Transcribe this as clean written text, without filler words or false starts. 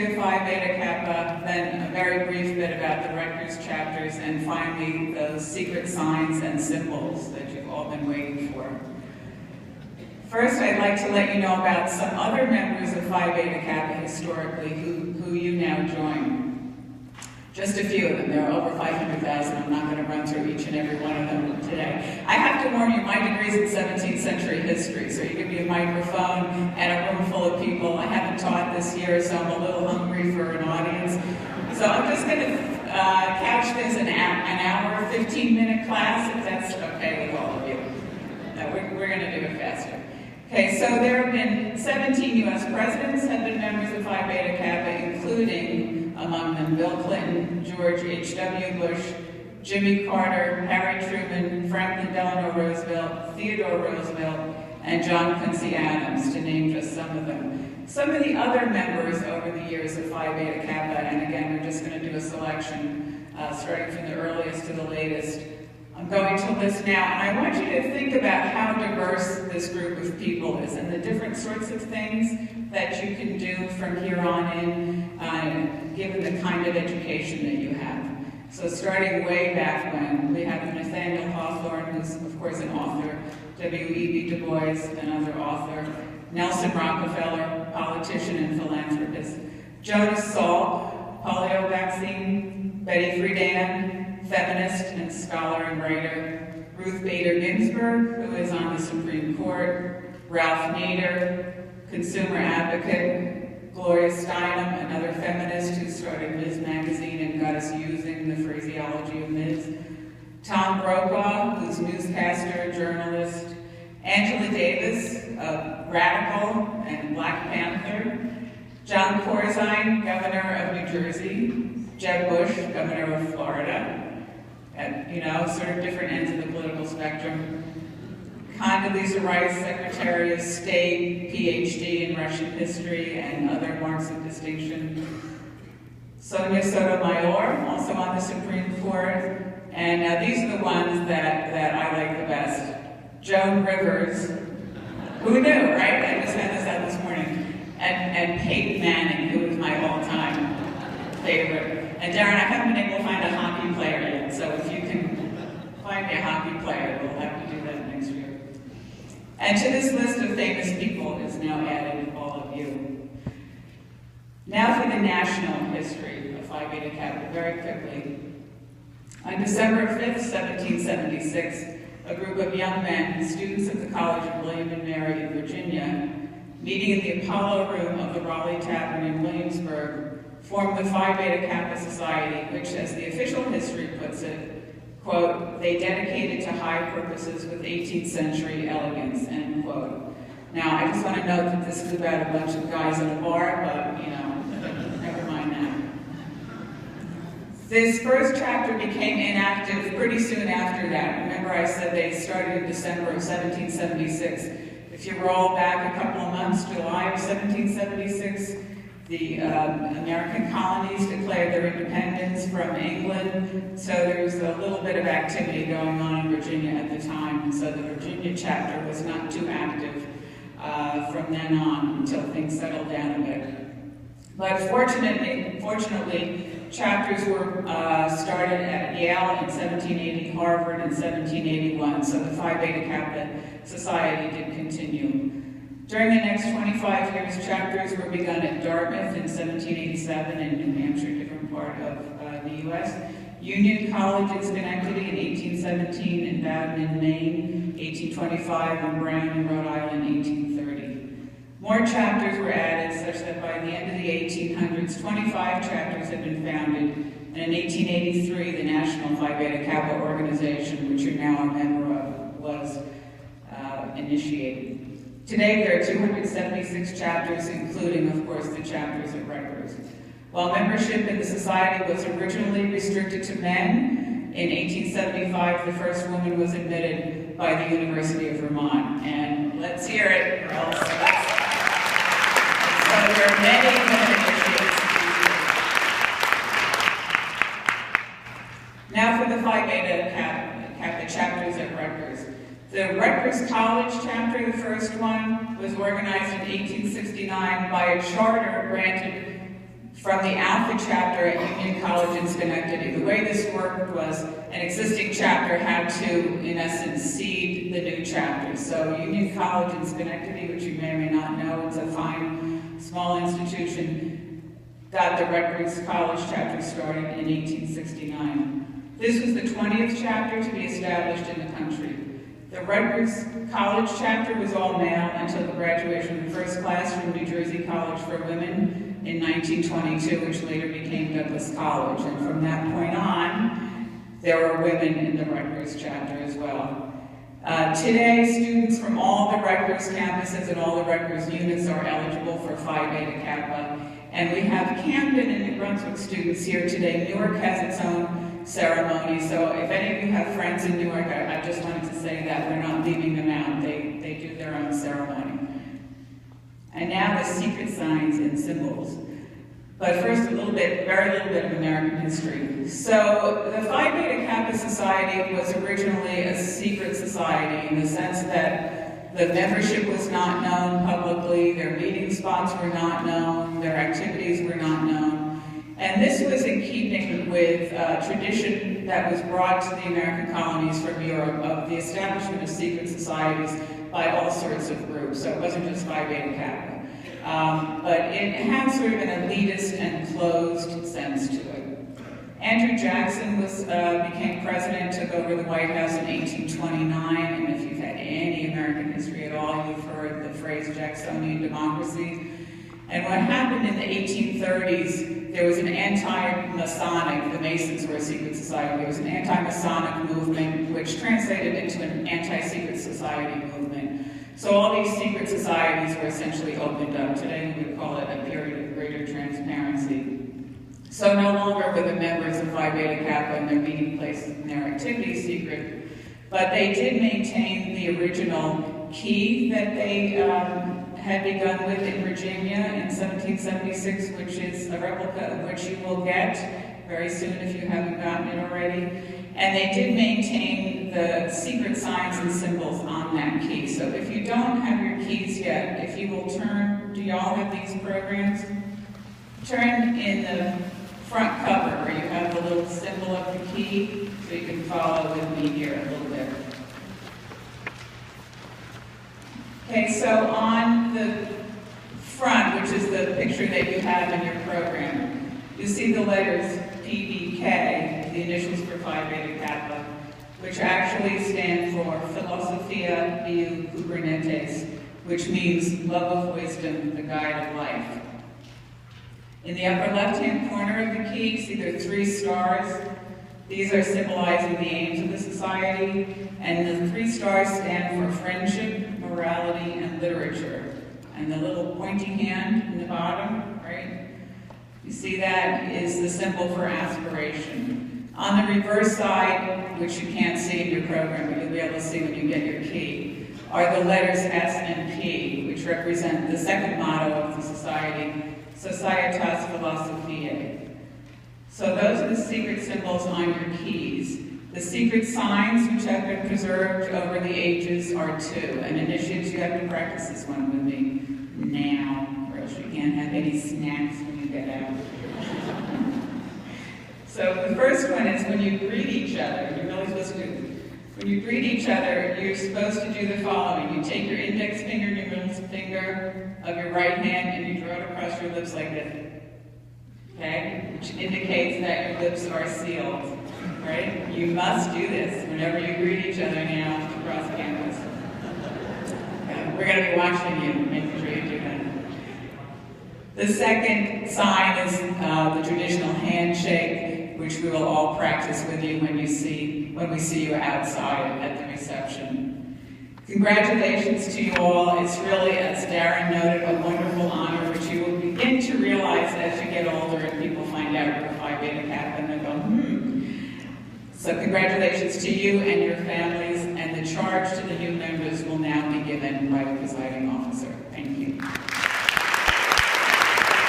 of Phi Beta Kappa, then a very brief bit about the Rutgers chapters, and finally those secret signs and symbols that you've all been waiting for. First, I'd like to let you know about some other members of Phi Beta Kappa historically who you now join. Just a few of them. There are over 500,000. I'm not going to run through each and every one of them today. I have to warn you, my degree's in 17th century history, so you give me a microphone and a room full of people. I haven't taught this year, so I'm a little hungry for an audience. So I'm just going to couch this an hour, 15-minute class, if that's okay with all of you. No, we're going to do it faster. Okay, so there have been 17 U.S. presidents have been members of Phi Beta Kappa, including among them Bill Clinton, George H.W. Bush, Jimmy Carter, Harry Truman, Franklin Delano Roosevelt, Theodore Roosevelt, and John Quincy Adams, to name just some of them. Some of the other members over the years of Phi Beta Kappa, and again, we're just going to do a selection, starting from the earliest to the latest. I'm going to list now, and I want you to think about how diverse this group of people is and the different sorts of things that you can do from here on in, given the kind of education that you have. So starting way back when, we have Nathaniel Hawthorne, who's of course an author, W.E.B. Du Bois, another author, Nelson Rockefeller, politician and philanthropist, Jonas Salk, polio vaccine, Betty Friedan, feminist and scholar and writer, Ruth Bader Ginsburg, who is on the Supreme Court, Ralph Nader, consumer advocate, Gloria Steinem, another feminist who started Ms. Magazine and got us using the phraseology of Ms. Tom Brokaw, who's newscaster, journalist, Angela Davis, a radical and Black Panther, John Corzine, governor of New Jersey, Jeb Bush, governor of Florida, at, sort of different ends of the political spectrum. Condoleezza Rice, Secretary of State, PhD in Russian history and other marks of distinction. Sonia Sotomayor, also on the Supreme Court. And these are the ones that I like the best. Joan Rivers, who knew, right? I just had this out this morning. And Peyton Manning, who is my all-time favorite. And Darren, I haven't been able to find a hockey player yet, so if you can find me a hockey player, we'll have to do that next year. And to this list of famous people is now added all of you. Now for the national history of Phi Beta Kappa, very quickly. On December 5th, 1776, a group of young men, students of the College of William and Mary in Virginia, meeting in the Apollo Room of the Raleigh Tavern in Williamsburg, formed the Phi Beta Kappa Society, which, as the official history puts it, quote, they dedicated to high purposes with 18th century elegance, end quote. Now, I just want to note that this is about a bunch of guys in a bar, but, never mind that. This first chapter became inactive pretty soon after that. Remember I said they started in December of 1776. If you roll back a couple of months, July of 1776, the American colonies declared their independence from England, so there was a little bit of activity going on in Virginia at the time, and so the Virginia chapter was not too active from then on until things settled down a bit. But fortunately, chapters were started at Yale in 1780, Harvard in 1781, so the Phi Beta Kappa Society did continue. During the next 25 years, chapters were begun at Dartmouth in 1787 in New Hampshire, different part of the U.S. Union College in Schenectady in 1817, and Bowdoin in Maine, 1825, and Brown in Rhode Island, 1830. More chapters were added, such that by the end of the 1800s, 25 chapters had been founded, and in 1883, the National Phi Beta Kappa organization, which you're now a member of, was initiated. Today, there are 276 chapters, including, of course, the chapters at Rutgers. While membership in the society was originally restricted to men, in 1875, the first woman was admitted by the University of Vermont. And let's hear it, or else that's... So there are many initiatives. Now for the Phi Beta Kappa chapters at Rutgers. The Rutgers College chapter, the first one, was organized in 1869 by a charter granted from the Alpha chapter at Union College in Schenectady. The way this worked was an existing chapter had to, in essence, seed the new chapter. So Union College in Schenectady, which you may or may not know, it's a fine, small institution, got the Rutgers College chapter started in 1869. This was the 20th chapter to be established in the country. The Rutgers College chapter was all male until the graduation of the first class from New Jersey College for Women in 1922, which later became Douglas College. And from that point on, there were women in the Rutgers chapter as well. Today, students from all the Rutgers campuses and all the Rutgers units are eligible for Phi Beta Kappa. And we have Camden and New Brunswick students here today. Newark has its own ceremony, so if any of you have friends in Newark, I just wanted to say that we're not leaving them out. They do their own ceremony. And now the secret signs and symbols. But first, very little bit of American history. So the Phi Beta Kappa Society was originally a secret society in the sense that the membership was not known publicly, their meeting spots were not known, their activities were not known. And this was in keeping with tradition that was brought to the American colonies from Europe of the establishment of secret societies by all sorts of groups. So it wasn't just Phi Beta Kappa. But it had sort of an elitist and closed sense to it. Andrew Jackson became president, took over the White House in 1829, and if you've had any American history at all, you've heard the phrase Jacksonian democracy. And what happened in the 1830s, there was an anti-Masonic, the Masons were a secret society, there was an anti-Masonic movement which translated into an anti-secret society movement. So all these secret societies were essentially opened up. Today we would call it a period of greater transparency. So no longer were the members of Phi Beta Kappa and their meeting places and their activities secret, but they did maintain the original key that they had begun with in Virginia in 1776, which is a replica of which you will get very soon if you haven't gotten it already. And they did maintain the secret signs and symbols on that key. So if you don't have your keys yet, if you will turn, do y'all have these programs? Turn in the front cover where you have the little symbol of the key, so you can follow with me here a little bit. Okay, so on the front, which is the picture that you have in your program, you see the letters PBK, the initials for Phi Beta Kappa, which actually stand for Philosophia Biu Kubernetes, which means love of wisdom, the guide of life. In the upper left-hand corner of the key, you see there are 3 stars. These are symbolizing the aims of the society, and the 3 stars stand for friendship, morality, and literature. And the little pointy hand in the bottom, right? You see that is the symbol for aspiration. On the reverse side, which you can't see in your program, but you'll be able to see when you get your key, are the letters S and P, which represent the second motto of the society, Societas Philosophiae. So those are the secret symbols on your keys. The secret signs, which have been preserved over the ages, are 2. And initiates, you have to practice this one with me now, or else you can't have any snacks when you get out. So the first one is when you greet each other, you're really supposed to, when you greet each other, you're supposed to do the following. You take your index finger and your middle finger of your right hand and you draw it across your lips like this. Okay? Which indicates that your lips are sealed. Right? You must do this whenever you greet each other now across campus. Okay? We're going to be watching you, making sure you do that. The second sign is the traditional handshake, which we will all practice with you when we see you outside at the reception. Congratulations to you all. It's really, as Darren noted, a wonderful honor, which you will begin to realize as you get older and people find out you're Phi Beta Kappa and they go, So congratulations to you and your families, and the charge to the new members will now be given by the presiding officer.